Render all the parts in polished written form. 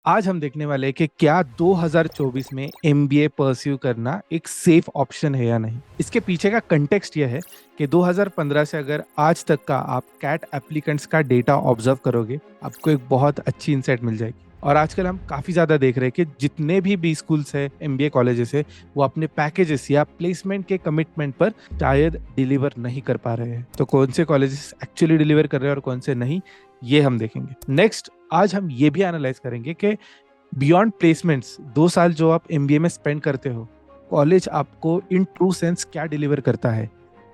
आज हम देखने वाले हैं कि क्या 2024 में एमबीए परस्यू करना एक सेफ ऑप्शन है या नहीं। इसके पीछे का कंटेक्स्ट यह है कि 2015 से अगर आज तक का आप कैट एप्लीकेंट्स का डेटा ऑब्जर्व करोगे, आपको एक बहुत अच्छी इंसाइट मिल जाएगी। और आजकल हम काफी ज्यादा देख रहे हैं कि जितने भी स्कूल्स है, एमबीए कॉलेजेस है, वो अपने पैकेजेस या प्लेसमेंट के कमिटमेंट पर शायद डिलीवर नहीं कर पा रहे हैं। तो कौन से कॉलेजेस एक्चुअली डिलीवर कर रहे हैं और कौन से नहीं, ये हम देखेंगे। नेक्स्ट, आज हम ये भी एनालाइज करेंगे कि बियॉन्ड प्लेसमेंट्स 2 साल जो आप एमबीए में स्पेंड करते हो, कॉलेज आपको इन ट्रू सेंस क्या डिलीवर करता है।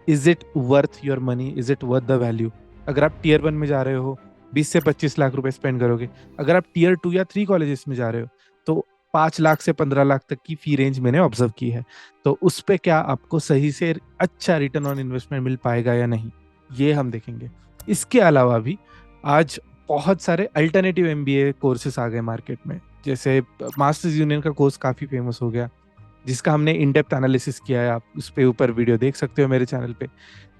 Is it worth your money, is it worth the value. अगर आप टीयर 1 में जा रहे हो 20 से 25 लाख रुपए स्पेंड करोगे। अगर आप टीयर 2 या 3 कॉलेजेस में जा रहे हो तो 5 लाख से 15 लाख तक की फी रेंज मैंने ऑब्जर्व की है। तो उस पे क्या आपको सही से अच्छा रिटर्न ऑन इन्वेस्टमेंट मिल पाएगा या नहीं, ये हम देखेंगे। इसके अलावा भी आज बहुत सारे अल्टरनेटिव एमबीए कोर्सेस आ गए मार्केट में। जैसे मास्टर्स यूनियन का कोर्स काफी फेमस हो गया, जिसका हमने इन डेप्थ एनालिसिस किया है। आप उस पे ऊपर वीडियो देख सकते हो मेरे चैनल पे।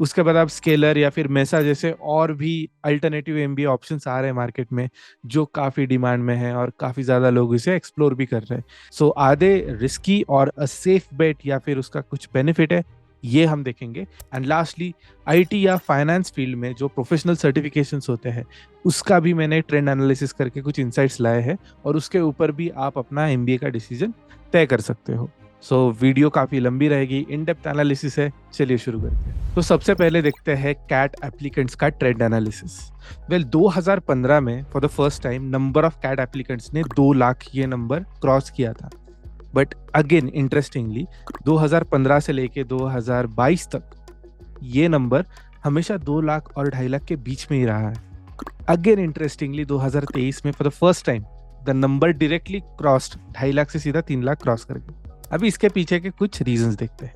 उसके बाद आप स्केलर या फिर मेसा जैसे और भी अल्टरनेटिव एमबीए ऑप्शंस आ रहे हैं मार्केट में, जो काफी डिमांड में है और काफी ज्यादा लोग इसे एक्सप्लोर भी कर रहे हैं। सो आर दे रिस्की और अ सेफ बेट, या फिर उसका कुछ बेनिफिट है, ये हम देखेंगे। एंड लास्टली, आईटी या फाइनेंस फील्ड में जो प्रोफेशनल सर्टिफिकेशंस होते हैं, उसका भी मैंने ट्रेंड एनालिसिस करके कुछ इंसाइट्स लाए हैं, और उसके ऊपर भी आप अपना एमबीए का डिसीजन तय कर सकते हो। सो वीडियो काफी लंबी रहेगी, इन डेप्थ एनालिसिस है। चलिए शुरू करते हैं। तो सबसे पहले देखते हैं कैट एप्लीकेंट्स का ट्रेंड एनालिसिस। वेल, 2015 में for the first time number of CAT applicants ने 2 लाख ये नंबर क्रॉस किया था। बट अगेन इंटरेस्टिंगली 2015 से लेके 2022 तक ये नंबर हमेशा 2 लाख और 2.5 लाख के बीच में ही रहा है। अगेन इंटरेस्टिंगली 2023 में for the first time the number directly crossed 2.5 lakh से सीधा 3 लाख क्रॉस कर गया। अभी इसके पीछे के कुछ रीजंस देखते हैं।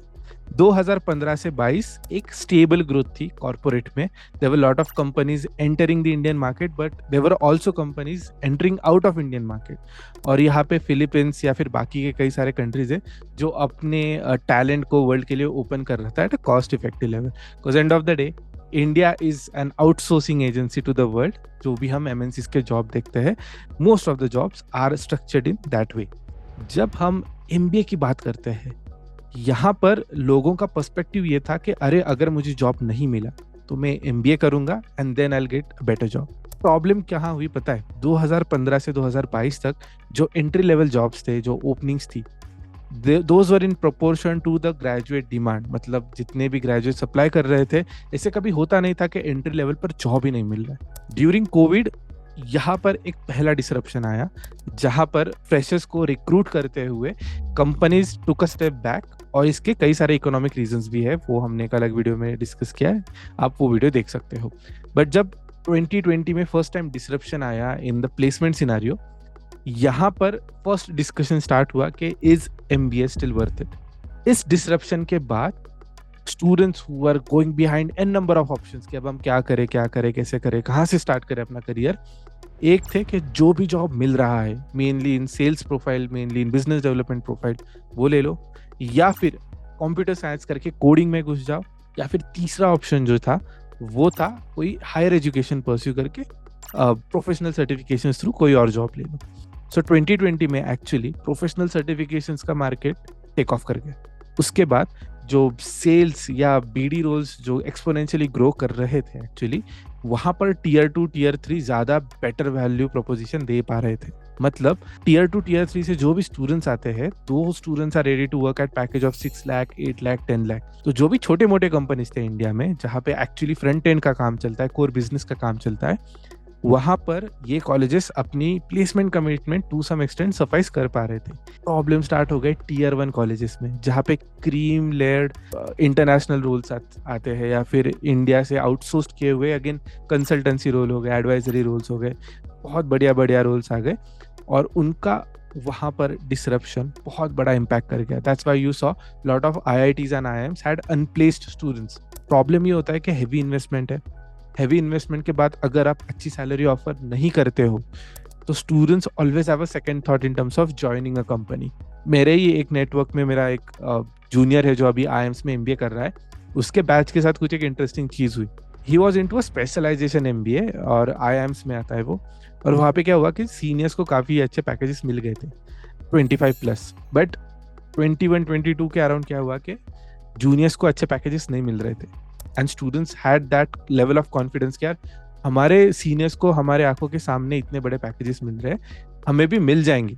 2015 से 22 एक स्टेबल ग्रोथ थी कॉर्पोरेट में। There were lot of companies entering the Indian market, but there were also companies entering out of Indian market. और यहाँ पे फिलीपींस या फिर बाकी के कई सारे कंट्रीज है जो अपने टैलेंट को वर्ल्ड के लिए ओपन कर रहा था at a cost effective level. Because end of the day India is an outsourcing agency to the world. जो भी हम एमएनसीज के जॉब देखते हैं, most of the jobs are structured in that way. जब हम एमबीए की बात करते हैं, यहाँ पर लोगों का पर्सपेक्टिव ये था कि अरे अगर मुझे जॉब नहीं मिला तो मैं एमबीए करूंगा and then I will get a better job. Problem क्या हुई पता है? 2015 से 2022 तक जो एंट्री लेवल जॉब्स थे, जो ओपनिंग्स थी, those were in proportion to the graduate demand. मतलब जितने भी ग्रेजुएट अप्लाई कर रहे थे, ऐसे कभी होता नहीं था कि एंट्री लेवल पर जॉब ही नहीं मिल रहा है। ड्यूरिंग कोविड यहाँ पर एक पहला डिसरप्शन आया, जहां पर फ्रेशर्स को रिक्रूट करते हुए companies took a step back. और इसके कई सारे इकोनॉमिक रीजंस भी है, वो हमने एक अलग वीडियो में डिस्कस किया है, आप वो वीडियो देख सकते हो। बट जब 2020 में फर्स्ट टाइम डिसरप्शन आया इन द प्लेसमेंट सिनारियो, यहाँ पर फर्स्ट डिस्कशन स्टार्ट हुआ कि is MBA still worth it. इस डिसरप्शन के बाद students who are going behind an number of options कि अब हम क्या करें, कैसे करें, कहाँ से स्टार्ट करें अपना करियर। एक थे कि जो भी जॉब मिल रहा है, mainly in sales profile, mainly in business development profile, वो ले लो, या फिर कंप्यूटर साइंस करके कोडिंग में घुस जाओ, या फिर तीसरा ऑप्शन जो था वो था कोई हायर एजुकेशन परस्यू करके प्रोफेशनल सर्टिफिकेशंस थ्रू कोई और जॉब ले लो। सो 2020 में एक्चुअली प्रोफेशनल सर्टिफिकेशंस का मार्केट टेक ऑफ कर गया। उसके बाद जो सेल्स या बीडी रोल्स जो एक्सपोनेंशियली ग्रो कर रहे थे, एक्चुअली वहां पर टीयर 2 टीयर 3 ज्यादा बेटर वैल्यू प्रोपोजिशन दे पा रहे थे। मतलब टीयर 2 टीयर 3 से जो भी स्टूडेंट्स आते हैं, दो students are ready to work at package of 6 lakh, 8 lakh, 10 lakh. तो जो भी छोटे मोटे कंपनीज थे इंडिया में, जहाँ पे एक्चुअली फ्रंट एंड का काम चलता है, कोर बिजनेस का काम चलता है, वहां पर ये कॉलेजेस अपनी placement commitment to some extent suffice कर पा रहे थे। प्रॉब्लम स्टार्ट हो गए टीयर 1 कॉलेजेस में, जहाँ पे क्रीम लेयर्ड इंटरनेशनल रोल्स आते हैं, या फिर इंडिया से आउटसोर्स किए हुए अगेन कंसल्टेंसी रोल हो गए, एडवाइजरी रोल्स हो गए, बहुत बढ़िया बढ़िया रोल्स आ गए, और उनका वहां पर डिसरप्शन बहुत बड़ा इम्पैक्ट कर गया। That's why you saw lot of IITs and IIMs had unplaced students. Problem ये होता है कि हैवी इन्वेस्टमेंट है। हैवी इन्वेस्टमेंट के बाद अगर आप अच्छी सैलरी ऑफर नहीं करते हो, तो students always have a second thought in terms of joining a company. मेरे ही एक नेटवर्क में मेरा एक जूनियर है जो अभी आईएम्स में एमबीए कर रहा है, उसके बैच के साथ कुछ एक इंटरेस्टिंग चीज हुई। He was into a specialization MBA और आईआईएम्स में आता है वो। और वहाँ पे क्या हुआ कि सीनियर्स को काफ़ी अच्छे पैकेजेस मिल गए थे 25+। बट 21-22 के अराउंड क्या हुआ कि जूनियर्स को अच्छे पैकेजेस नहीं मिल रहे थे and students had that level of confidence कि यार हमारे सीनियर्स को हमारे आंखों के सामने इतने बड़े पैकेजेस मिल रहे हैं, हमें भी मिल जाएंगे।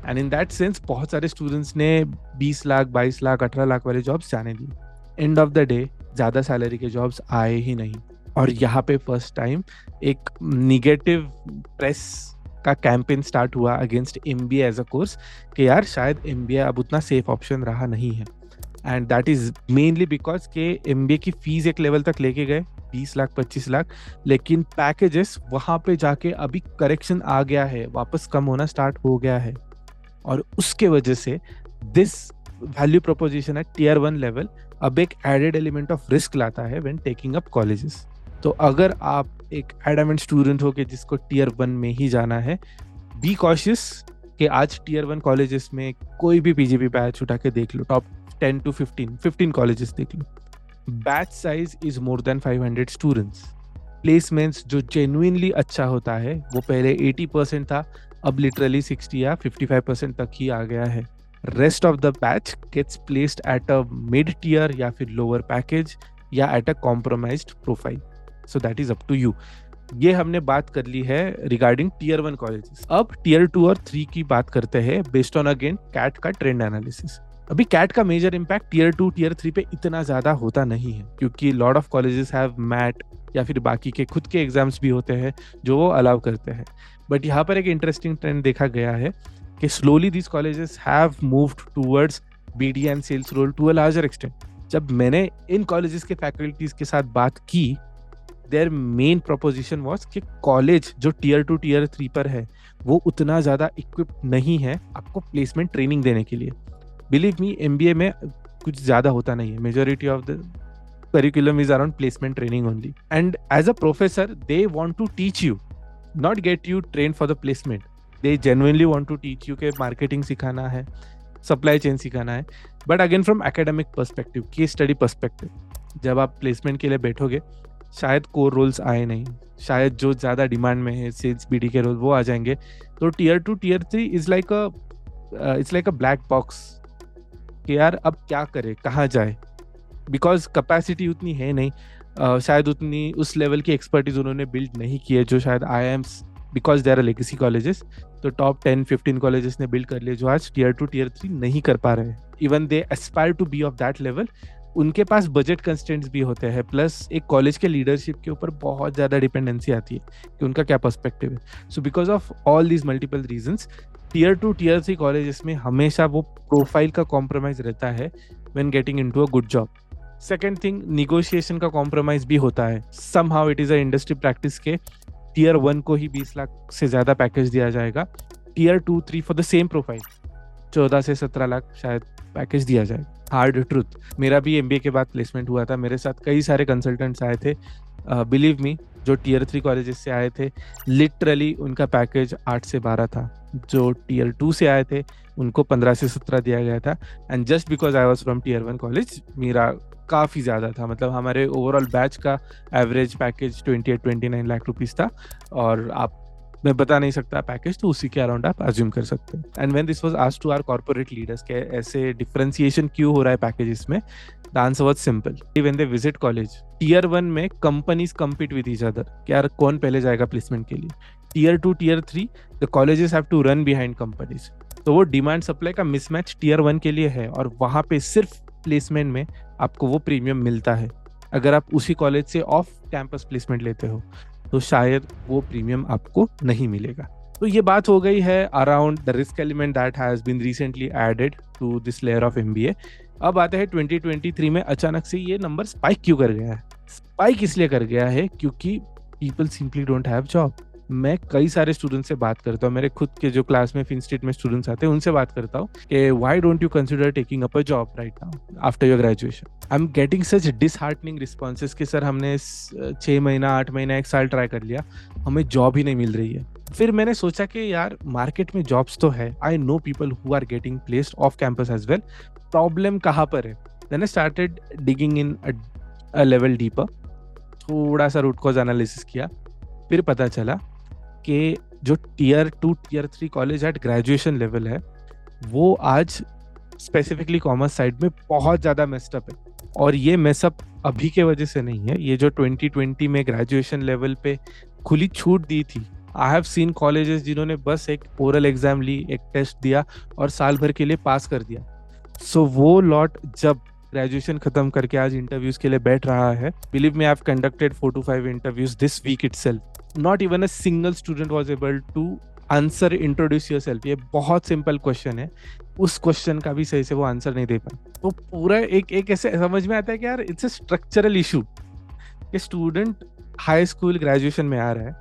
एंड इन दैट सेंस बहुत सारे स्टूडेंट्स ने 20 लाख 22 लाख 18 लाख वाले जॉब्स जाने दिए। एंड ऑफ द डे ज़्यादा सैलरी के जॉब्स आए ही नहीं। और यहाँ पे फर्स्ट टाइम एक निगेटिव प्रेस का कैंपेन स्टार्ट हुआ against MBA as a course कि यार शायद एमबीए अब उतना सेफ ऑप्शन रहा नहीं है। And that is mainly because के एमबीए की फीस एक लेवल तक लेके गए 20 लाख 25 लाख, लेकिन पैकेजेस वहां पे जाके अभी करेक्शन आ गया है, वापस कम होना स्टार्ट हो गया है। और उसके वजह से this value proposition at tier 1 level अब एक एडेड एलिमेंट ऑफ रिस्क लाता है व्हेन टेकिंग अप कॉलेजेस। तो अगर आप एक एडमेंट स्टूडेंट हो के जिसको टियर 1 में ही जाना है, बी कॉशियस कि आज टियर 1 कॉलेजेस में कोई भी पीजीपी बैच उठा के देख लो, टॉप 10 to 15 कॉलेजेस देख लो, batch size is more than 500 students. Placements जो जेन्युइनली अच्छा होता है वो पहले 80% था, अब लिटरली 60 या 55% तक ही आ गया है। Rest of the batch gets placed at a mid tier या फिर लोअर पैकेज या at a compromised profile. So that is up to you. ये हमने बात कर ली है रिगार्डिंग टियर 1 कॉलेजेस। अब टियर 2 और 3 की बात करते हैं बेस्ड ऑन अगेन कैट का ट्रेंड एनालिसिस। अभी कैट का मेजर इम्पैक्ट टियर 2 टियर 3 पे इतना ज्यादा होता नहीं है, क्योंकि lot of colleges have MAT या फिर बाकी के खुद के एग्जाम्स भी होते हैं जो वो अलाउ करते हैं। बट यहाँ पर एक इंटरेस्टिंग ट्रेंड देखा गया है कि slowly this colleges have moved towards BD and sales role to a larger extent. जब मैंने इन कॉलेजेस के फैकल्टीज के साथ बात की, देयर मेन प्रोपोजिशन वाज कि कॉलेज जो टियर 2 टियर 3 पर है वो उतना ज़्यादा इक्विप्ड नहीं है आपको प्लेसमेंट ट्रेनिंग देने के लिए। बिलीव मी, एमबीए में कुछ ज़्यादा होता नहीं है, majority of the curriculum is around placement training only, and as a professor they want to teach you, not get you trained for the placement. They genuinely want to teach you कि marketing सिखाना है, supply chain सिखाना है, but again from academic perspective, case study perspective, जब आप placement के लिए बैठोगे शायद कोर रोल्स आए नहीं, शायद जो ज़्यादा डिमांड में है सेल्स बीडी के रोल वो आ जाएंगे। तो tier 2 tier 3 is like a black box कि यार अब क्या करे, कहाँ जाए, बिकॉज कैपेसिटी उतनी है नहीं, शायद उतनी उस लेवल की एक्सपर्टीज उन्होंने बिल्ड नहीं की है जो शायद IIMs, because they are legacy colleges, तो टॉप 10-15 कॉलेजेस ने बिल्ड कर लिए जो आज टियर 2 टियर 3 नहीं कर पा रहे हैं। Even they aspire to be of that level, उनके पास बजट कंस्ट्रेंट्स भी होते हैं, प्लस एक कॉलेज के लीडरशिप के ऊपर बहुत ज़्यादा डिपेंडेंसी आती है कि उनका क्या पर्सपेक्टिव है। So because of all these multiple reasons tier 2 tier 3 colleges में हमेशा वो प्रोफाइल का कॉम्प्रोमाइज रहता है when getting into a good job. Second thing, negotiation का कॉम्प्रोमाइज भी होता है। Somehow it is a industry practice के टियर 1 को ही 20 लाख से ज़्यादा पैकेज दिया जाएगा, tier 2 3 for the same profile 14 से 17 लाख शायद पैकेज दिया जाएगा। हार्ड ट्रूथ, मेरा भी एमबीए के बाद प्लेसमेंट हुआ था, मेरे साथ कई सारे कंसल्टेंट्स आए थे, बिलीव मी, जो टियर 3 कॉलेजेस से आए थे लिटरली उनका पैकेज 8 से 12 था, जो टियर 2 से आए थे उनको 15 से 17 दिया गया था। And just because I was from tier 1 college मेरा काफ़ी ज़्यादा था, मतलब हमारे ओवरऑल बैच का एवरेज पैकेज 28-29 लाख रुपीस था, और आप, मैं बता नहीं सकता पैकेज, तो उसी के अराउंड आप अज्यूम कर सकते हैं। And when this was asked to our corporate leaders के ऐसे डिफरेंशिएशन क्यों हो रहा है पैकेजेस में, the answer was simple. When they visit college, tier 1 में companies compete with each other कि यार कौन पहले जाएगा प्लेसमेंट के लिए। Tier 2 tier 3 the colleges have to run behind companies, तो वो डिमांड सप्लाई का मिसमैच टियर 1 के लिए है, और वहाँ पे सिर्फ प्लेसमेंट में आपको वो प्रीमियम मिलता है। अगर आप उसी कॉलेज से ऑफ कैंपस प्लेसमेंट लेते हो तो शायद वो प्रीमियम आपको नहीं मिलेगा। तो ये बात हो गई है around the risk element that has been recently added to this layer of MBA. अब आते हैं 2023 में अचानक से ये नंबर स्पाइक क्यों कर गया है। स्पाइक इसलिए कर गया है क्योंकि people simply don't have job. मैं कई सारे स्टूडेंट से बात करता हूँ, मेरे खुद के जो क्लास में फिन स्टेट में स्टूडेंट्स आते हैं उनसे बात करता हूँ कि why don't you consider taking up a job right now after your graduation. I am getting such disheartening responses कि सर हमने 6 महीना 8 महीना 1 साल ट्राई कर लिया, हमें जॉब ही नहीं मिल रही है। फिर मैंने सोचा कि यार मार्केट में जॉब्स तो है, I know people who are getting placed off campus as well, problem कहाँ पर है। Then I started digging in a level deeper, थोड़ा सा रूट कॉज एनालिसिस किया, फिर पता चला कि जो tier 2 tier 3 college at graduation level है वो आज स्पेसिफिकली कॉमर्स साइड में बहुत ज़्यादा मेस्टअप है। और ये मेसअप अभी के वजह से नहीं है, ये जो 2020 में ग्रेजुएशन लेवल पे खुली छूट दी थी। आई हैव सीन कॉलेजेस जिन्होंने बस एक ओरल एग्जाम ली, एक टेस्ट दिया और साल भर के लिए पास कर दिया। सो वो लॉट जब ग्रेजुएशन खत्म करके आज इंटरव्यूज के लिए बैठ रहा है, believe me I have conducted 4 to 5 interviews this week itself, not even a single student was able to answer introduce yourself. ये बहुत सिंपल क्वेश्चन है, उस क्वेश्चन का भी सही से वो आंसर नहीं दे पाए। तो पूरा एक ऐसे समझ में आता है कि यार इट्स अ स्ट्रक्चरल इशू कि स्टूडेंट हाई स्कूल ग्रेजुएशन में आ रहा है,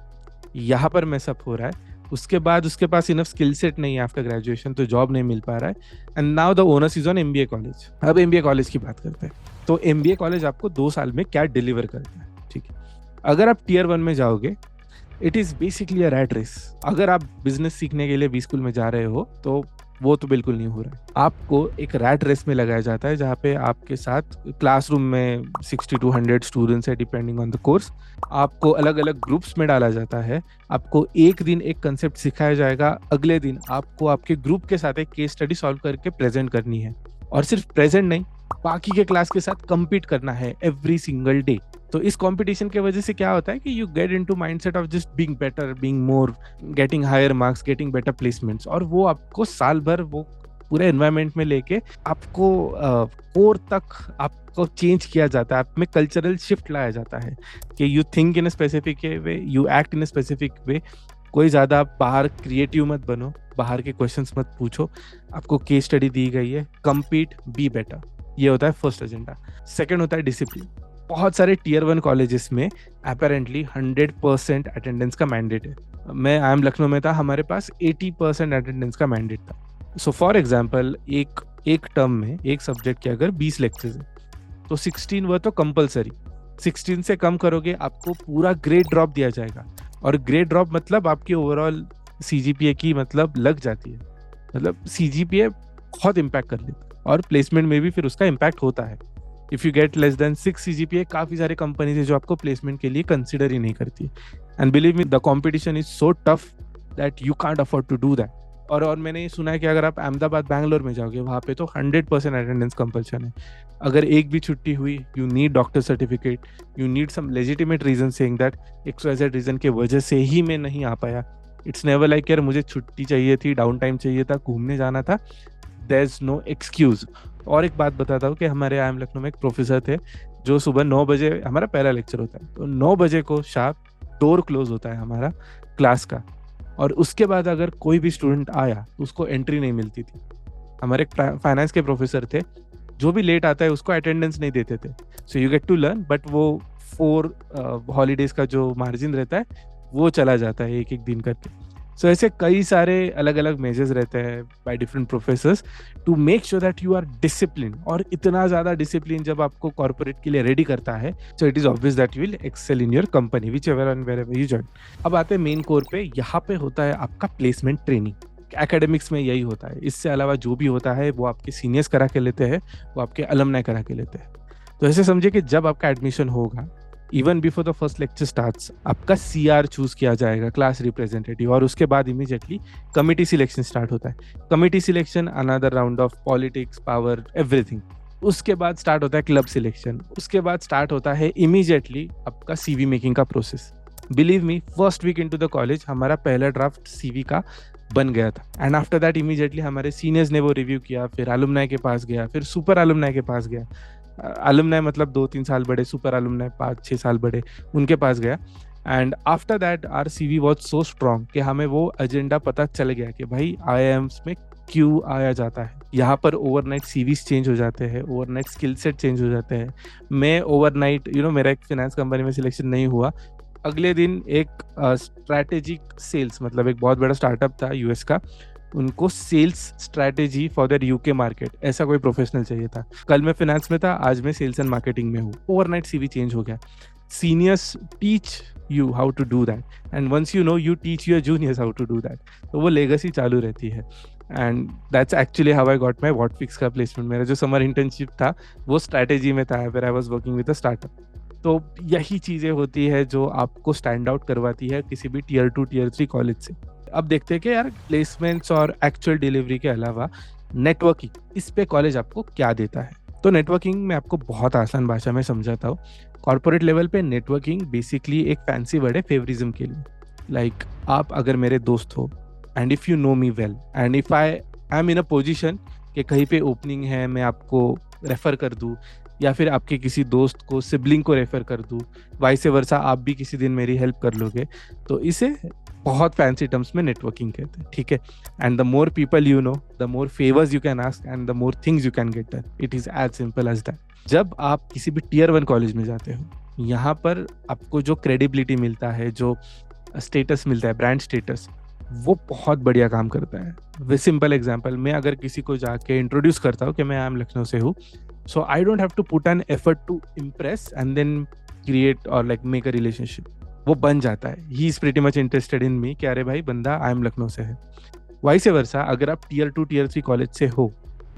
यहाँ पर मेसअप हो रहा है, उसके बाद उसके पास इनफ स्किल सेट नहीं है आफ्टर ग्रेजुएशन, तो जॉब नहीं मिल पा रहा है। And now the onus is on MBA college. अब एमबीए कॉलेज की बात करते हैं, तो एमबीए कॉलेज आपको 2 साल में क्या डिलीवर करता है, ठीक है। अगर आप टियर 1 में जाओगे, it is basically a rat race. अगर आप बिजनेस सीखने के लिए बी स्कूल में जा रहे हो तो वो तो बिल्कुल नहीं हो रहा है। आपको एक रैट रेस में लगाया जाता है जहाँ पे आपके साथ क्लासरूम में 60 to 100 स्टूडेंट्स है डिपेंडिंग ऑन द कोर्स। आपको अलग अलग ग्रुप्स में डाला जाता है, आपको एक दिन एक कंसेप्ट सिखाया जाएगा, अगले दिन आपको आपके ग्रुप के साथ एक केस स्टडी सॉल्व करके प्रेजेंट करनी है। और सिर्फ प्रेजेंट नहीं, बाकी के क्लास के साथ compete करना है एवरी सिंगल डे। तो इस कंपटीशन के वजह से क्या होता है कि you get into mindset of just being better, being more, getting higher marks, getting better placements. और वो आपको साल भर वो पूरे एनवायरनमेंट में लेके आपको कोर तक आपको चेंज किया जाता है, आप में कल्चरल शिफ्ट लाया जाता है कि you think in a specific way, you act in a specific way. कोई ज़्यादा बाहर क्रिएटिव मत बनो, बाहर के क्वेश्चंस मत पूछो, आपको केस स्टडी दी गई है, compete, बी बेटर। ये होता है फर्स्ट एजेंडा। सेकंड होता है डिसिप्लिन। बहुत सारे टियर 1 कॉलेजेस में अपेरेंटली 100% अटेंडेंस का मैंडेट है। मैं आई एम लखनऊ में था, हमारे पास 80% अटेंडेंस का मैंडेट था। सो फॉर एग्जाम्पल एक टर्म में एक सब्जेक्ट के अगर 20 लेक्चर्स है तो 16 वो तो कंपलसरी, 16 से कम करोगे आपको पूरा ग्रेड ड्रॉप दिया जाएगा। और ग्रेड ड्रॉप मतलब आपकी ओवरऑल सीजीपीए की मतलब लग जाती है, मतलब सीजीपीए बहुत इम्पैक्ट कर लेता है और प्लेसमेंट में भी फिर उसका इम्पैक्ट होता है। If you get less than 6 CGPA, काफी सारे कंपनीज है जो आपको प्लेसमेंट के लिए कंसिडर ही नहीं करती। And believe me the competition is so tough that you can't afford to do that. और मैंने ये सुना है कि अगर आप अहमदाबाद बैंगलोर में जाओगे वहाँ पे तो 100% अटेंडेंस कंपल्शन है। अगर एक भी छुट्टी हुई, you need doctor certificate, you need some legitimate reason saying that XYZ reason के वजह से ही मैं नहीं आ पाया। इट्स नेवर लाइक यार मुझे छुट्टी चाहिए थी, डाउन टाइम चाहिए था, घूमने जाना था, देयर इज नो एक्सक्यूज। और एक बात बताता हूँ कि हमारे आई एम लखनऊ में एक प्रोफेसर थे जो सुबह 9 बजे हमारा पहला लेक्चर होता है, तो 9 बजे को शार्प डोर क्लोज होता है हमारा क्लास का, और उसके बाद अगर कोई भी स्टूडेंट आया तो उसको एंट्री नहीं मिलती थी। हमारे फाइनेंस के प्रोफेसर थे, जो भी लेट आता है उसको अटेंडेंस नहीं देते थे। So you get to learn, but वो 4 हॉलीडेज का जो मार्जिन रहता है वो चला जाता है एक एक दिन करके। सो ऐसे कई सारे अलग अलग मेजर्स रहते हैं by different professors to make sure that you are discipline. और इतना ज्यादा डिसिप्लिन जब आपको कॉर्पोरेट के लिए रेडी करता है, so it is obvious that you will excel in your company which ever and wherever you join. अब आते हैं मेन कोर पे। यहाँ पे होता है आपका प्लेसमेंट ट्रेनिंग। एकेडमिक्स में यही होता है, इससे अलावा जो भी होता है वो आपके सीनियर्स करा के लेते हैं, वो आपके अलमनाई करा के लेते हैं। तो ऐसे समझिए कि जब आपका एडमिशन होगा, even before the first lecture starts, आपका CR चूज किया जाएगा, क्लास रिप्रेजेंटेटिव, और उसके बाद इमीडिएटली कमिटी सिलेक्शन स्टार्ट होता है। Committee selection, another round of politics, power, everything. उसके बाद स्टार्ट होता है क्लब सिलेक्शन, उसके बाद स्टार्ट होता है इमीडिएटली आपका CV मेकिंग का process. Believe me, first week into the college हमारा पहला ड्राफ्ट CV का बन गया था। एंड आफ्टर दैट इमीडिएटली हमारे सीनियर्स ने वो रिव्यू किया, फिर अलुमनाई के पास गया, फिर सुपर अलुमनाई के पास गया। अलुमनाई मतलब 2-3 साल बड़े, सुपर अलुमनाई 5-6 साल बड़े, उनके पास गया। And after that our CV was so strong कि हमें वो एजेंडा पता चल गया कि भाई IIMs में क्यों आया जाता है। यहाँ पर ओवरनाइट CVs चेंज हो जाते हैं, ओवरनाइट स्किल सेट चेंज हो जाते हैं। मैं ओवरनाइट मेरा एक फाइनेंस कंपनी में सिलेक्शन नहीं हुआ, अगले दिन एक स्ट्रैटेजिक सेल्स, मतलब एक बहुत बड़ा स्टार्टअप था US का, उनको sales strategy for their UK market, ऐसा कोई प्रोफेशनल चाहिए था। कल मैं फाइनेंस में था, आज मैं सेल्स एंड मार्केटिंग में हूँ। ओवरनाइट CV चेंज हो गया। Seniors teach you how to do that, and once you know, you teach your juniors how to do that. तो वो लेगेसी चालू रहती है। And that's actually how I got my Whatfix का placement. मेरा जो समर इंटर्नशिप था वो स्ट्रैटेजी में था, where I was working with a startup. तो यही चीजें होती है जो आपको स्टैंड आउट करवाती है किसी भी टीयर 2 टीयर 3 कॉलेज से। अब देखते हैं कि यार प्लेसमेंट्स और एक्चुअल डिलीवरी के अलावा नेटवर्किंग इस पे कॉलेज आपको क्या देता है। तो नेटवर्किंग मैं आपको बहुत आसान भाषा में समझाता हूँ। कॉर्पोरेट लेवल पे नेटवर्किंग बेसिकली एक फैंसी वर्ड है फेवरिज्म के लिए। लाइक आप अगर मेरे दोस्त हो and if you know me well and if I am in a position कि कहीं पे ओपनिंग है, मैं आपको रेफर कर दूँ या फिर आपके किसी दोस्त को, सिबलिंग को रेफर कर दूँ, वाइस वर्सा आप भी किसी दिन मेरी हेल्प कर लोगे, तो इसे बहुत फैंसी टर्म्स में नेटवर्किंग कहते हैं, ठीक है। And the more people you know, the more favours you can ask and the more things you can get done. It is as simple as that. जब आप किसी भी टियर 1 कॉलेज में जाते हो, यहाँ पर आपको जो क्रेडिबिलिटी मिलता है, जो स्टेटस मिलता है, ब्रांड स्टेटस, वो बहुत बढ़िया काम करता है। वे सिंपल एग्जांपल, मैं अगर किसी को जाके इंट्रोड्यूस करता हूँ कि मैं आई लखनऊ से हूँ, so I don't have to put an effort to impress and then create और लाइक मेक अ रिलेशनशिप। वो बन जाता है। He is pretty much interested in me कि अरे भाई बंदा आई एम लखनऊ से है। वाइस वर्सा, अगर आप टीयर 2 टीयर 3 कॉलेज से हो,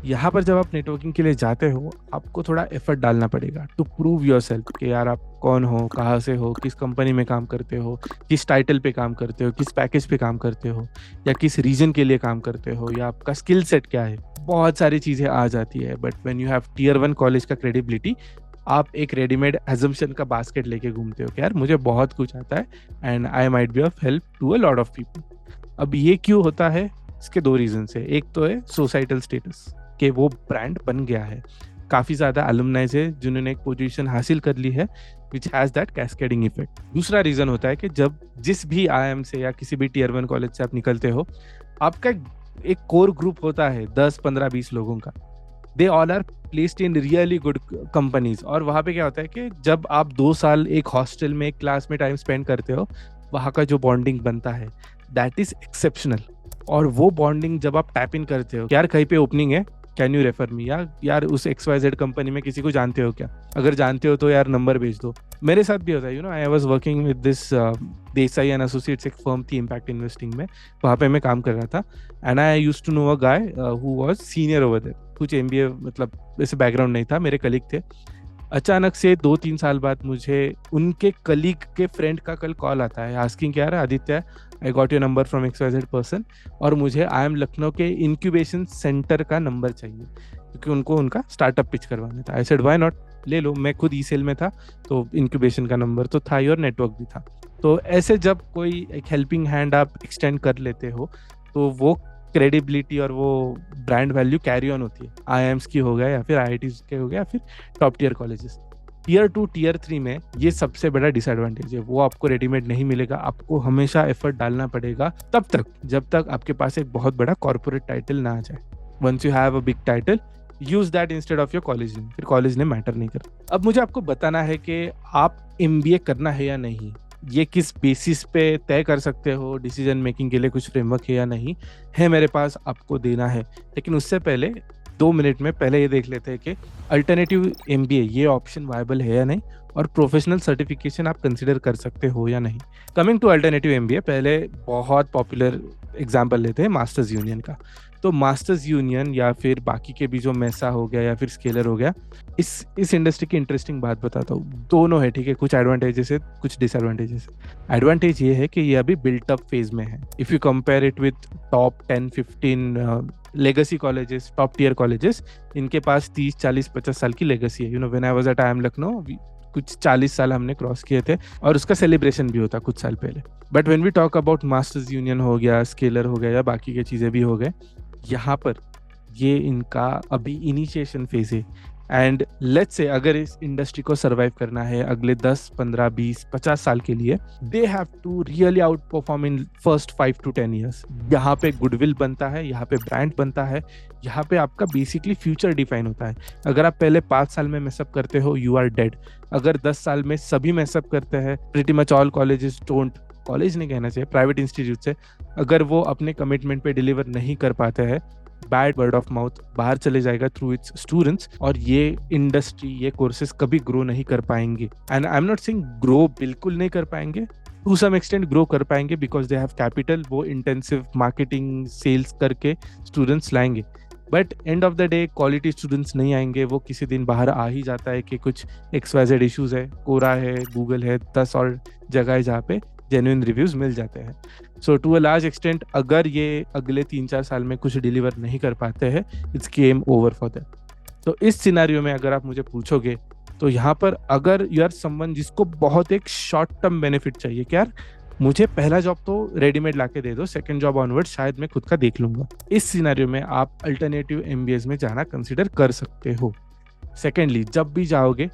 यहाँ पर जब आप नेटवर्किंग के लिए जाते हो, आपको थोड़ा एफर्ट डालना पड़ेगा टू प्रूव योरसेल्फ कि यार आप कौन हो, कहाँ से हो, किस कंपनी में काम करते हो, किस टाइटल पे काम करते हो, किस पैकेज पे काम करते हो, या किस रीजन के लिए काम करते हो, या आपका स्किल सेट क्या है। बहुत सारी चीज़ें आ जाती है। But when you have tier 1 college का क्रेडिबिलिटी, आप एक रेडीमेड एजम्पशन का बास्केट लेके घूमते हो कि यार मुझे बहुत कुछ आता है and I might be of help to a lot of people. अब ये क्यों होता है? इसके 2 रीजन है। एक तो है सोसाइटल स्टेटस, कि वो ब्रांड बन गया है, काफी ज्यादा अलुमनाइज है जिन्होंने एक पोजीशन हासिल कर ली है which has that cascading effect. दूसरा रीजन होता है कि जब जिस भी आईएम से या किसी भी टीयर 1 कॉलेज से आप निकलते हो, आपका एक कोर ग्रुप होता है 10 15 20 लोगों का। They all are placed in really good companies. और वहाँ पे क्या होता है कि जब आप 2 साल एक हॉस्टल में, एक क्लास में टाइम स्पेंड करते हो, वहाँ का जो बॉन्डिंग बनता है दैट इज एक्सेप्शनल। और वो बॉन्डिंग जब आप टैप इन करते हो, यार कहीं पे ओपनिंग है, कैन यू रेफर मी, यार उस XYZ कंपनी में किसी को जानते हो क्या, अगर जानते हो तो यार नंबर भेज दो। मेरे साथ भी होता है, you know, I was working with this Desai and associates, एक फर्म थी इम्पैक्ट इन्वेस्टिंग में, वहाँ पे मैं काम कर रहा था। And I used to know a guy who was senior over there. कुछ MBA मतलब ऐसे बैकग्राउंड नहीं था, मेरे कलीग थे। अचानक से 2-3 साल बाद मुझे उनके कलीग के फ्रेंड का कल कॉल आता है आस्किंग क्या है, Aditya I got your number from XYZ person, और मुझे आई एम लखनऊ के इंक्यूबेशन सेंटर का नंबर चाहिए क्योंकि उनको उनका स्टार्टअप पिच करवाना था। आई सेड व्हाई नॉट, ले लो। मैं खुद ई-सेल में था, तो इंक्यूबेशन का नंबर तो था ही और नेटवर्क भी था। तो ऐसे जब कोई एक हेल्पिंग हैंड आप एक्सटेंड कर लेते हो, तो वो क्रेडिबिलिटी और वो ब्रांड वैल्यू कैरी ऑन होती है। IIMs की हो गया या फिर IITs के हो गया या फिर top tier colleges. Tier 2 tier 3 में ये सबसे बड़ा डिसएडवांटेज है, वो आपको रेडीमेड नहीं मिलेगा। आपको हमेशा एफर्ट डालना पड़ेगा तब तक जब तक आपके पास एक बहुत बड़ा कॉर्पोरेट टाइटल ना आ जाए। Once you have a big title, use that instead of your college name. फिर कॉलेज नेम मैटर नहीं करता। अब मुझे आपको बताना है कि आप MBA करना है या नहीं, ये किस बेसिस पे तय कर सकते हो, डिसीजन मेकिंग के लिए कुछ फ्रेमवर्क है या नहीं है, मेरे पास आपको देना है। लेकिन उससे पहले 2 मिनट में पहले ये देख लेते हैं कि अल्टरनेटिव MBA ये ऑप्शन वायबल है या नहीं, और प्रोफेशनल सर्टिफिकेशन आप कंसिडर कर सकते हो या नहीं। कमिंग टू अल्टरनेटिव MBA, पहले बहुत पॉपुलर एग्जाम्पल लेते हैं मास्टर्स यूनियन का। तो मास्टर्स यूनियन या फिर बाकी के भी जो मेसा हो गया या फिर स्केलर हो गया, इस इंडस्ट्री की इंटरेस्टिंग बात बताता हूँ। दोनों है, ठीक है, कुछ एडवांटेजेस है, कुछ डिसएडवांटेजेस है। एडवांटेज ये है कि ये अभी बिल्टअप फेज में है। If you compare it with top 10-15 legacy colleges, top tier colleges, इनके पास 30-40-50 साल की लेगेसी है। You know, when I was at IIM Lucknow, कुछ 40 साल हमने क्रॉस किए थे और उसका सेलिब्रेशन भी होता कुछ साल पहले। But when we talk about Masters Union हो गया, स्केलर हो गया या बाकी की चीज़ें भी हो गए, यहाँ पर ये इनका अभी इनिशिएशन फेज है। एंड लेट्स से अगर इस इंडस्ट्री को सर्वाइव करना है अगले 10, 15, 20, 50 साल के लिए, they have to really outperform in first 5 to 10 years। यहाँ पे गुडविल बनता है, यहाँ पे ब्रांड बनता है, यहाँ पे आपका बेसिकली फ्यूचर डिफाइन होता है। अगर आप पहले 5 साल में मैसअप करते हो, यू आर डेड। अगर 10 साल में सभी मैसअप करते हैं, pretty much all colleges don't, college नहीं कहना चाहिए, प्राइवेट इंस्टीट्यूट से, अगर वो अपने कमिटमेंट पे डिलीवर नहीं कर पाते हैं, बैड वर्ड ऑफ माउथ बाहर चले जाएगा थ्रू इट्स स्टूडेंट्स, और ये इंडस्ट्री, ये कोर्सेज कभी ग्रो नहीं कर पाएंगे। And I am not saying grow बिल्कुल नहीं कर पाएंगे, टू सम एक्सटेंट ग्रो कर पाएंगे बिकॉज दे हैव कैपिटल। वो इंटेंसिव मार्केटिंग, सेल्स करके स्टूडेंट्स लाएंगे। But and of the day quality students नहीं आएंगे, वो किसी दिन बाहर आ ही जाता है कि कुछ XYZ इश्यूज है, कोरा है, गूगल है, 10 और जगह है जहाँ पे जेन्युइन रिव्यूज मिल जाते हैं। सो टू अ लार्ज एक्सटेंट अगर ये अगले 3-4 साल में कुछ डिलीवर नहीं कर पाते हैं, it's game over for them. तो इस सिनारियो में अगर आप मुझे पूछोगे तो यहाँ पर अगर यू आर समवन जिसको बहुत एक शॉर्ट टर्म बेनिफिट चाहिए कि यार मुझे पहला जॉब तो रेडीमेड लाके दे दो, सेकंड जॉब ऑनवर्ड शायद मैं खुद का देख लूंगा, इस सिनेरियो में आप अल्टरनेटिव MBAs में जाना कंसिडर कर सकते हो। सेकेंडली, जब भी जाओगे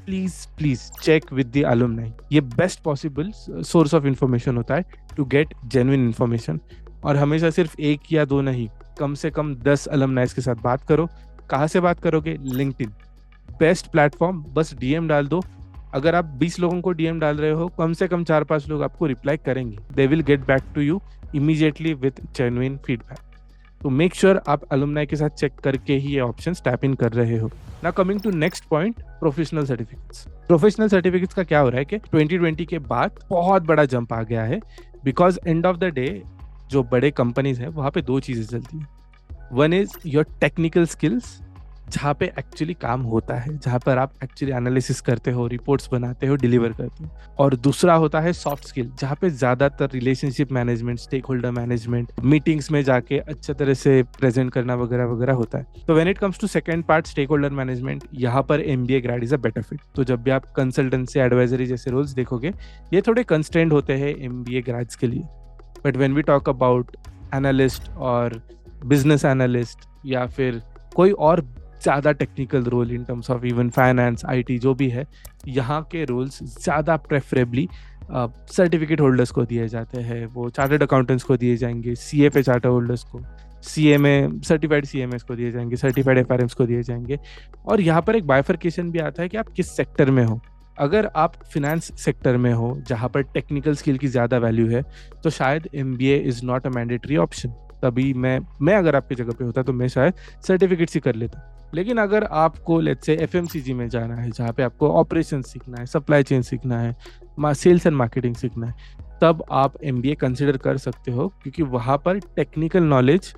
please please check with the alumni. ये best possible source of information होता है टू गेट जेन्युइन इंफॉर्मेशन। और हमेशा सिर्फ 1 या 2 नहीं, कम से कम 10 अलुमनाइज के साथ बात करो। कहाँ से बात करोगे? LinkedIn best platform. बस DM डाल दो। अगर आप 20 लोगों को DM डाल रहे हो, कम से कम 4-5 लोग आपको रिप्लाई करेंगे। They will get back to you immediately with genuine feedback. तो मेक श्योर आप अलुमनाई के साथ चेक करके ही ये ऑप्शंस टैप इन कर रहे हो। Now coming to next point, professional certificates. Professional certificates का क्या हो रहा है कि 2020 के बाद बहुत बड़ा जंप आ गया है, because end of the day जो बड़े कंपनीज है वहाँ पे 2 चीजें चलती है। One is your technical skills, जहाँ पे एक्चुअली काम होता है, जहाँ पर आप एक्चुअली एनालिसिस करते हो, रिपोर्ट्स बनाते हो, डिलीवर करते हो। और दूसरा होता है सॉफ्ट स्किल, जहाँ पे ज्यादातर relationship management, stakeholder management, meetings में जाके अच्छे तरह से प्रेजेंट करना वगैरह वगैरह होता है। तो when it comes to second part, stakeholder management, यहाँ पर MBA grad is a better fit. तो जब भी आप कंसल्टेंसी, एडवाइजरी जैसे रोल्स देखोगे, ये थोड़े कंस्ट्रेंड होते हैं MBA ग्रेड्स के लिए। But when we talk about analyst और बिजनेस एनालिस्ट या फिर कोई और ज़्यादा technical role in terms of even finance, IT जो भी है, यहाँ के रोल्स ज़्यादा प्रेफरेबली सर्टिफिकेट होल्डर्स को दिए जाते हैं। वो चार्टर्ड अकाउंटेंट्स को दिए जाएंगे, CFA चार्टर होल्डर्स को, CMA सर्टिफाइड CMAs को दिए जाएंगे, सर्टिफाइड FRMs को दिए जाएंगे। और यहाँ पर एक बाइफर्केशन भी आता है कि आप किस सेक्टर में हो। अगर आप फिनेंस सेक्टर में हो जहाँ पर टेक्निकल स्किल की ज़्यादा वैल्यू है, तो शायद MBA is not a mandatory option. तभी मैं अगर आपकी जगह पे होता तो मैं शायद सर्टिफिकेट ही कर लेता। लेकिन अगर आपको लेट्स से FMCG में जाना है, जहाँ पे आपको ऑपरेशन सीखना है, सप्लाई चेन सीखना है, सेल्स एंड मार्केटिंग सीखना है, तब आप MBA कंसिडर कर सकते हो, क्योंकि वहाँ पर technical knowledge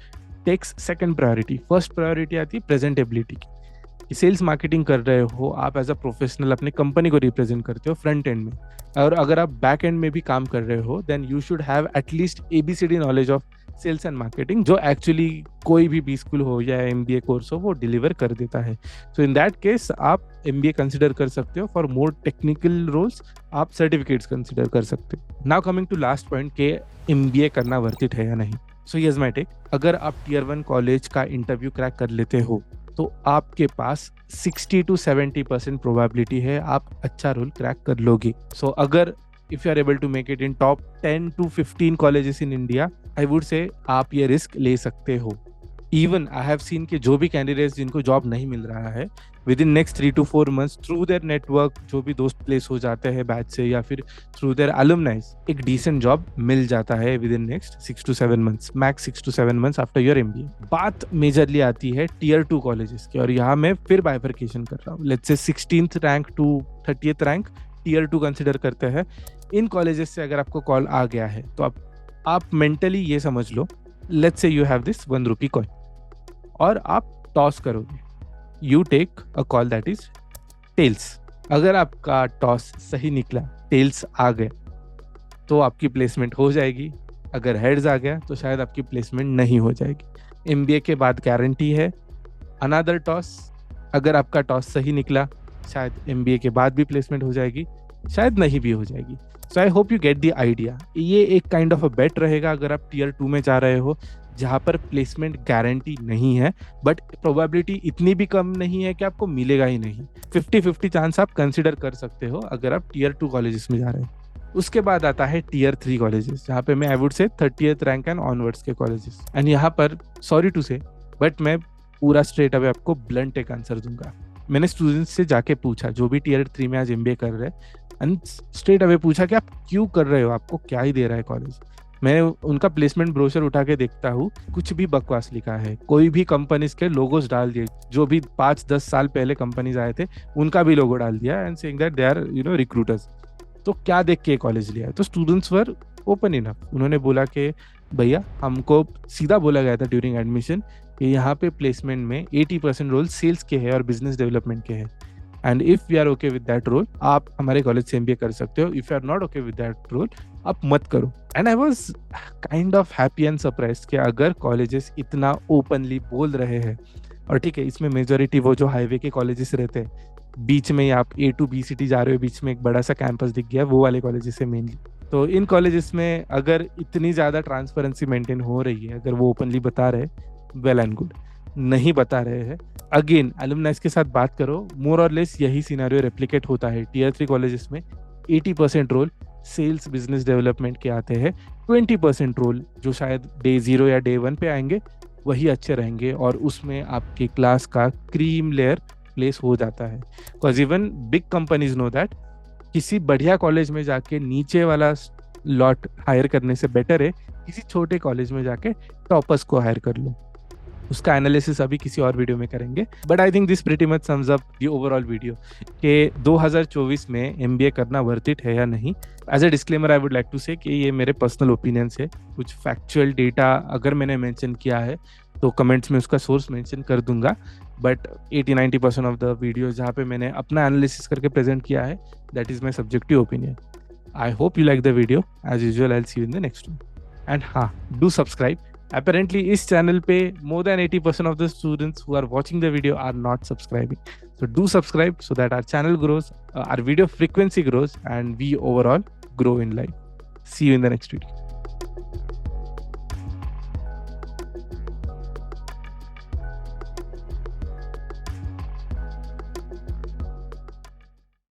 takes second priority. First priority आती है प्रेजेंटेबिलिटी की। सेल्स मार्केटिंग कर रहे हो आप, एज अ प्रोफेशनल अपने कंपनी को रिप्रेजेंट करते हो फ्रंट एंड में, और अगर आप बैक एंड में भी काम कर रहे हो, then you should have at least ABCD knowledge of sales and marketing, जो एक्चुअली कोई भी B स्कूल हो या MBA कोर्स हो वो डिलीवर कर देता है। सो इन दैट केस आप MBA कंसिडर कर सकते हो। फॉर मोर टेक्निकल रोल्स आप सर्टिफिकेट्स कंसिडर कर सकते हो। Now coming to last point के MBA करना वर्थ इट है या नहीं। So here's my take. अगर आप Tier 1 कॉलेज का इंटरव्यू क्रैक कर लेते हो तो आपके पास 60 to 70% प्रोबेबिलिटी है आप अच्छा रोल क्रैक कर लोगे। सो अगर if you are able to make it in top 10 to 15 colleges in India, I would say आप ये रिस्क ले सकते हो। इवन आई हैव सीन कि जो भी कैंडिडेट्स जिनको जॉब नहीं मिल रहा है, with in next 3 to 4 months through their network, जो भी दोस्त प्लेस हो जाते हैं बैच से या फिर थ्रू देयर अलुमनाइज, एक डिसेंट जॉब मिल जाता है with in next 6 to 7 months, max 6 to 7 months after your MBA। बात मेजरली आती है Tier 2 कॉलेजेस की, और यहाँ मैं फिर बाइफर्केशन कर रहा हूँ। Let's say 16th rank to 30th rank Tier 2 consider करते हैं। इन कॉलेजेस से अगर आपको कॉल आ गया है तो आप मेंटली ये समझ लो, let's say you have this 1 rupee coin और आप टॉस करोगे। You take a call that is tails. अगर आपका टॉस सही निकला, टेल्स आ गया, तो आपकी प्लेसमेंट हो जाएगी। अगर हेड्स आ गया तो शायद आपकी प्लेसमेंट नहीं हो जाएगी। MBA के बाद गारंटी है अनदर टॉस। अगर आपका टॉस सही निकला, शायद MBA के बाद भी प्लेसमेंट हो जाएगी, शायद नहीं भी हो जाएगी। So I hope you get the idea. ये एक काइंड ऑफ अ बेट रहेगा अगर आप Tier 2 में जा रहे हो, जहाँ पर प्लेसमेंट गारंटी नहीं है, बट प्रोबेबिलिटी इतनी भी कम नहीं है कि आपको मिलेगा ही नहीं। 50-50 चांस आप कंसिडर कर सकते हो अगर आप Tier 2 कॉलेजेस में जा रहे हो। उसके बाद आता है Tier 3 कॉलेजेस, जहाँ पे मैं I would say 30th rank and onwards के कॉलेजेस। एंड यहाँ पर सॉरी टू से, बट मैं पूरा स्ट्रेट अवे आपको ब्लंट एक आंसर दूंगा। मैंने स्टूडेंट्स से जाके पूछा जो भी Tier 3 में आज MBA कर रहे हैं, एंड स्ट्रेट अवे पूछा कि आप क्यों कर रहे हो, आपको क्या ही दे रहा है कॉलेज। मैं उनका प्लेसमेंट ब्रोशर उठा के देखता हूँ, कुछ भी बकवास लिखा है। कोई भी कंपनीज के लोगोस डाल दिए, जो भी 5-10 साल पहले कंपनीज आए थे उनका भी लोगो डाल दिया, and saying that they are recruiters. तो क्या देख के कॉलेज लिया है? तो स्टूडेंट्स वर ओपन इनफ। उन्होंने बोला कि भैया, हमको सीधा बोला गया था ड्यूरिंग एडमिशन कि यहाँ पे प्लेसमेंट में 80% रोल सेल्स के हैं और बिजनेस डेवलपमेंट के हैं। And if we are okay with that role, आप हमारे कॉलेज से एमबीए कर सकते हो। If you are not okay with that role, आप मत करो। And I was kind of happy and surprised कि अगर कॉलेजेस इतना ओपनली बोल रहे हैं, और ठीक है, इसमें मेजोरिटी वो जो हाईवे के कॉलेजेस रहते हैं, बीच में ही आप ए टू बी सिटी जा रहे हो, बीच में एक बड़ा सा कैंपस दिख गया, वो वाले कॉलेजेस है मेनली। तो इन कॉलेजेस में अगर इतनी ज़्यादा ट्रांसपेरेंसी मेंटेन हो रही है, अगर वो ओपनली बता रहे, वेल एंड गुड। नहीं बता रहे हैं, अगेन अलुमनाइज के साथ बात करो, मोर और लेस यही सिनेरियो रेप्लिकेट होता है। टीयर 3 कॉलेजेस में 80% रोल सेल्स बिजनेस डेवलपमेंट के आते हैं, 20% रोल जो शायद डे 0 या डे 1 पे आएंगे वही अच्छे रहेंगे, और उसमें आपके क्लास का क्रीम लेयर प्लेस हो जाता है। Because even big companies know that किसी बढ़िया कॉलेज में जाके नीचे वाला लॉट हायर करने से बेटर है किसी छोटे कॉलेज में जाके टॉपर्स को हायर कर लो। उसका एनालिसिस अभी किसी और वीडियो में करेंगे, but I think this pretty much sums up the overall video कि 2024 में एमबीए करना वर्थ इट है या नहीं। As a disclaimer I would like to say कि ये मेरे पर्सनल ओपिनियंस है। कुछ फैक्चुअल डेटा अगर मैंने मेंशन किया है तो कमेंट्स में उसका सोर्स मेंशन कर दूंगा, बट 80-90% ऑफ द वीडियो जहाँ पे मैंने अपना एनालिसिस करके प्रेजेंट किया है, that is my subjective opinion. I hope you like the video. As usual I will see you in the next one. And हाँ, डू सब्सक्राइब। Apparently इस channel पे more than 80% of the students who are watching the video are not subscribing. So do subscribe so that our channel grows, our video frequency grows, and we overall grow in life. See you in the next video.